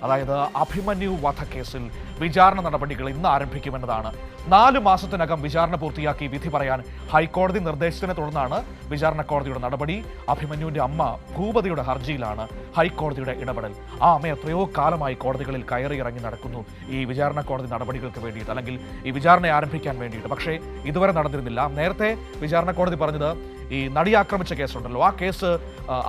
അതായത് അഭിമന്യു വധക്കേസിൽ വിചാരണ നടപടികൾ ഇന്ന് ആരംഭിക്കുമെന്നതാണ്. 4 മാസത്തിനകം വിചാരണ പൂർത്തിയാക്കി വിധി പറയാൻ ഹൈക്കോടതി നിർദ്ദേശത്തിനെ തുടർന്നാണ് വിചാരണ കോടതിയുടെ നടപടി. അഭിമന്യുവിന്റെ അമ്മ ഭൂപതിയുടെ ഹർജിയിലാണ് ഹൈക്കോടതിയുടെ ഇടപെടൽ. ആ അമ്മ എത്രയോ കാലമായി കോടതികളിൽ കയറി ഇറങ്ങി നടക്കുന്നു ഈ വിചാരണ കോടതി നടപടികൾക്ക് വേണ്ടിയിട്ട്, അല്ലെങ്കിൽ ഈ വിചാരണ ആരംഭിക്കാൻ വേണ്ടിയിട്ട്. പക്ഷേ ഇതുവരെ നടന്നിരുന്നില്ല. നേരത്തെ വിചാരണ കോടതി പറഞ്ഞത് ഈ നടി ആക്രമിച്ച കേസുണ്ടല്ലോ,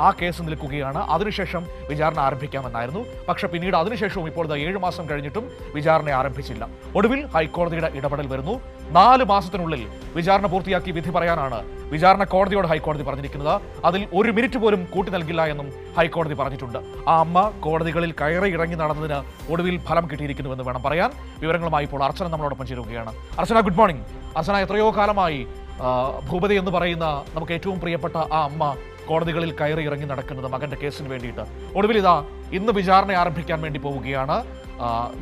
ആ കേസ് നിൽക്കുകയാണ്, അതിനുശേഷം വിചാരണ ആരംഭിക്കാമെന്നായിരുന്നു. പക്ഷെ പിന്നീട് അതിനുശേഷവും ഇപ്പോൾ 7 മാസം കഴിഞ്ഞിട്ടും വിചാരണ ആരംഭിച്ചില്ല. ഒടുവിൽ ഹൈക്കോടതിയുടെ ഇടപെടൽ വരുന്നു. 4 മാസത്തിനുള്ളിൽ വിചാരണ പൂർത്തിയാക്കി വിധി പറയാനാണ് വിചാരണ കോടതിയോട് ഹൈക്കോടതി പറഞ്ഞിരിക്കുന്നത്. അതിൽ 1 മിനിറ്റ് പോലും കൂട്ടി നൽകില്ല എന്നും ഹൈക്കോടതി പറഞ്ഞിട്ടുണ്ട്. ആ അമ്മ കോടതികളിൽ കയറി ഇറങ്ങി നടന്നതിന് ഒടുവിൽ ഫലം കിട്ടിയിരിക്കുന്നുവെന്ന് വേണം പറയാൻ. വിവരങ്ങളുമായി ഇപ്പോൾ അർച്ചന നമ്മളോടൊപ്പം ചേരുകയാണ്. അർച്ചന, ഗുഡ് മോർണിംഗ്. അർച്ചന, എത്രയോ കാലമായി ഭൂപതി എന്ന് പറയുന്ന നമുക്ക് ഏറ്റവും പ്രിയപ്പെട്ട ആ അമ്മ കോടതികളിൽ കയറി ഇറങ്ങി നടക്കുന്നത് മകന്റെ കേസിന് വേണ്ടിയിട്ട്. ഒടുവിൽ ഇന്ന് വിചാരണ ആരംഭിക്കാൻ വേണ്ടി പോവുകയാണ്.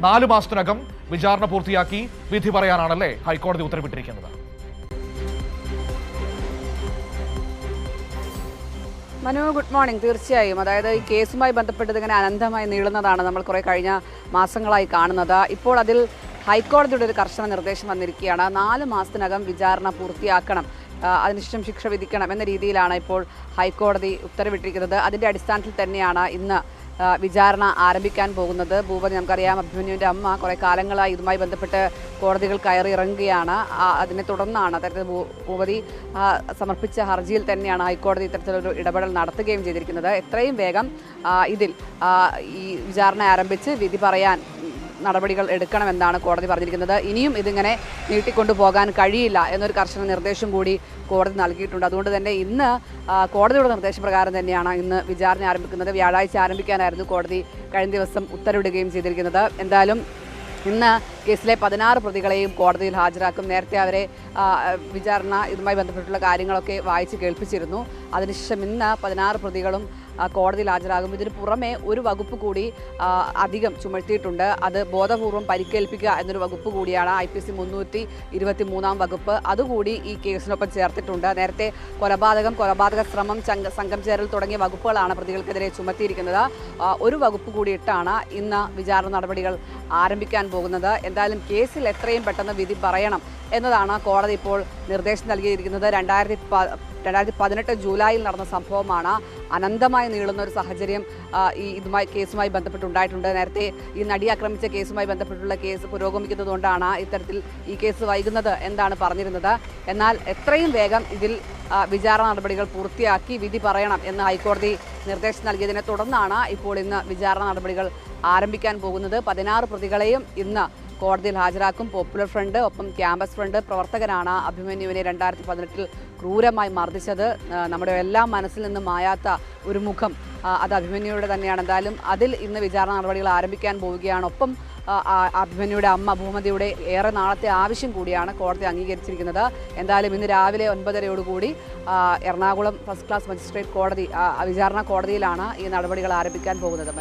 4 മാസത്തിനകം വിചാരണ പൂർത്തിയാക്കി വിധി പറയാനാണല്ലേ ഹൈക്കോടതി ഉത്തരവിട്ടിരിക്കുന്നത്? Manu, good morning. തീർച്ചയായും, അതായത് ഈ കേസുമായി ബന്ധപ്പെട്ടത് ഇങ്ങനെ അനന്തമായി നീളുന്നതാണ് നമ്മൾ കുറേ കഴിഞ്ഞ മാസങ്ങളായി കാണുന്നത്. ഇപ്പോൾ അതിൽ ഹൈക്കോടതിയുടെ ഒരു കർശന നിർദ്ദേശം വന്നിരിക്കുകയാണ്. 4 മാസത്തിനകം വിചാരണ പൂർത്തിയാക്കണം, അതിനുശേഷം ശിക്ഷ വിധിക്കണം എന്ന രീതിയിലാണ് ഇപ്പോൾ ഹൈക്കോടതി ഉത്തരവിട്ടിരിക്കുന്നത്. അതിൻ്റെ അടിസ്ഥാനത്തിൽ തന്നെയാണ് ഇന്ന് വിചാരണ ആരംഭിക്കാൻ പോകുന്നത്. ഭൂപതി, നമുക്കറിയാം, അഭിമന്യുവിൻ്റെ അമ്മ കുറേ കാലങ്ങളായി ഇതുമായി ബന്ധപ്പെട്ട് കോടതികൾ കയറി ഇറങ്ങുകയാണ്. അതിനെ തുടർന്നാണ് അത്തരത്തിൽ ഭൂപതി സമർപ്പിച്ച ഹർജിയിൽ തന്നെയാണ് ഹൈക്കോടതി ഇത്തരത്തിലൊരു ഇടപെടൽ നടത്തുകയും ചെയ്തിരിക്കുന്നത്. എത്രയും വേഗം ഇതിൽ ഈ വിചാരണ ആരംഭിച്ച് വിധി പറയാൻ നടപടികൾ എടുക്കണമെന്നാണ് കോടതി പറഞ്ഞിരിക്കുന്നത്. ഇനിയും ഇതിങ്ങനെ നീട്ടിക്കൊണ്ടു പോകാൻ കഴിയില്ല എന്നൊരു കർശന നിർദ്ദേശം കൂടി കോടതി നൽകിയിട്ടുണ്ട്. അതുകൊണ്ട് തന്നെ ഇന്ന് കോടതിയുടെ നിർദ്ദേശപ്രകാരം തന്നെയാണ് ഇന്ന് വിചാരണ ആരംഭിക്കുന്നത്. വ്യാഴാഴ്ച ആരംഭിക്കാനായിരുന്നു കോടതി കഴിഞ്ഞ ദിവസം ഉത്തരവിടുകയും ചെയ്തിരിക്കുന്നത്. എന്തായാലും ഇന്ന് കേസിലെ 16 പ്രതികളെയും കോടതിയിൽ ഹാജരാക്കും. നേരത്തെ അവരെ വിചാരണ ഇതുമായി ബന്ധപ്പെട്ടുള്ള കാര്യങ്ങളൊക്കെ വായിച്ച് കേൾപ്പിച്ചിരുന്നു. അതിനുശേഷം ഇന്ന് 16 പ്രതികളും കോടതിയിൽ ഹാജരാകും. ഇതിന് പുറമെ ഒരു വകുപ്പ് കൂടി അധികം ചുമത്തിയിട്ടുണ്ട്. അത് ബോധപൂർവം പരിക്കേൽപ്പിക്കുക എന്നൊരു വകുപ്പ് കൂടിയാണ്. IPC 323 വകുപ്പ് അതുകൂടി ഈ കേസിനൊപ്പം ചേർത്തിട്ടുണ്ട്. നേരത്തെ കൊലപാതക ശ്രമം, സംഘം ചേരൽ തുടങ്ങിയ വകുപ്പുകളാണ് പ്രതികൾക്കെതിരെ ചുമത്തിയിരിക്കുന്നത്. ഒരു വകുപ്പ് കൂടി ഇട്ടാണ് ഇന്ന് വിചാരണ നടപടികൾ ആരംഭിക്കാൻ പോകുന്നത്. എന്തായാലും കേസിൽ എത്രയും പെട്ടെന്ന് വിധി പറയണം എന്നതാണ് കോടതി ഇപ്പോൾ നിർദ്ദേശം നൽകിയിരിക്കുന്നത്. 2018 ജൂലൈയിൽ നടന്ന സംഭവമാണ്. അനന്തമായി നീളുന്ന ഒരു സാഹചര്യം കേസുമായി ബന്ധപ്പെട്ടുണ്ടായിട്ടുണ്ട്. നേരത്തെ ഈ നടി ആക്രമിച്ച കേസുമായി ബന്ധപ്പെട്ടുള്ള കേസ് പുരോഗമിക്കുന്നതുകൊണ്ടാണ് ഇത്തരത്തിൽ ഈ കേസ് വൈകുന്നത് എന്നാണ് പറഞ്ഞിരുന്നത്. എന്നാൽ എത്രയും വേഗം ഇതിൽ വിചാരണ നടപടികൾ പൂർത്തിയാക്കി വിധി പറയണം എന്ന് ഹൈക്കോടതി നിർദ്ദേശം നൽകിയതിനെ തുടർന്നാണ് ഇപ്പോൾ ഇന്ന് വിചാരണ നടപടികൾ ആരംഭിക്കാൻ പോകുന്നത്. 16 പ്രതികളെയും ഇന്ന് കോടതിയിൽ ഹാജരാക്കും. പോപ്പുലർ ഫ്രണ്ട്, ഒപ്പം ക്യാമ്പസ് ഫ്രണ്ട് പ്രവർത്തകരാണ് അഭിമന്യുവിനെ 2018 ക്രൂരമായി മർദ്ദിച്ചത്. നമ്മുടെ എല്ലാം മനസ്സിൽ നിന്ന് മായാത്ത ഒരു മുഖം അത് അഭിമന്യുയുടെ തന്നെയാണ്. എന്തായാലും അതിൽ ഇന്ന് വിചാരണ നടപടികൾ ആരംഭിക്കാൻ പോവുകയാണ്. ഒപ്പം അഭിമന്യുയുടെ അമ്മ ഭൂമതിയുടെ ഏറെ നാളത്തെ ആവശ്യം കൂടിയാണ് കോടതി അംഗീകരിച്ചിരിക്കുന്നത്. എന്തായാലും ഇന്ന് രാവിലെ 9:30 എറണാകുളം ഫസ്റ്റ് ക്ലാസ് മജിസ്ട്രേറ്റ് കോടതി വിചാരണ കോടതിയിലാണ് ഈ നടപടികൾ ആരംഭിക്കാൻ പോകുന്നത്.